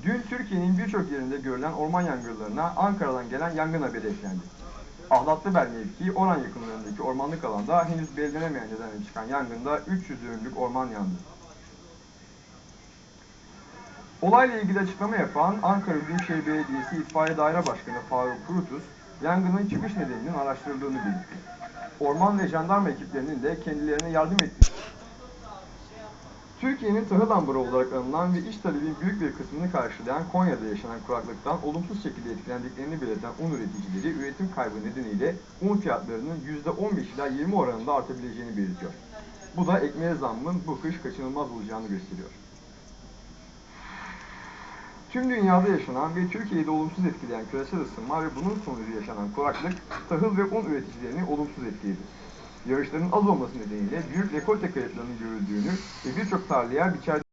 Dün Türkiye'nin birçok yerinde görülen orman yangınlarına Ankara'dan gelen yangın haberi eklendi. Ahlatlıbel mevkii Oran yakınlarındaki ormanlık alanda henüz belirlenemeyen nedenle çıkan yangında 300 dönümlük orman yandı. Olayla ilgili açıklama yapan Ankara Büyükşehir Belediyesi İtfaiye Daire Başkanı Faruk Kurutus, yangının çıkış nedeninin araştırıldığını belirtti. Orman ve jandarma ekiplerinin de kendilerine yardım ettiği Türkiye'nin tahıl ambarı olarak anılan ve iç talebin büyük bir kısmını karşılayan Konya'da yaşanan kuraklıktan olumsuz şekilde etkilendiklerini belirten un üreticileri üretim kaybı nedeniyle un fiyatlarının %15 ila 20 oranında artabileceğini belirtiyor. Bu da ekmeğe zammın bu kış kaçınılmaz olacağını gösteriyor. Tüm dünyada yaşanan ve Türkiye'de olumsuz etkileyen küresel ısınma ve bunun sonucu yaşanan kuraklık tahıl ve un üreticilerini olumsuz etkiledi. Yağışların az olması nedeniyle büyük rekolte kayıplarının görüldüğünü ve birçok tarlaya biçer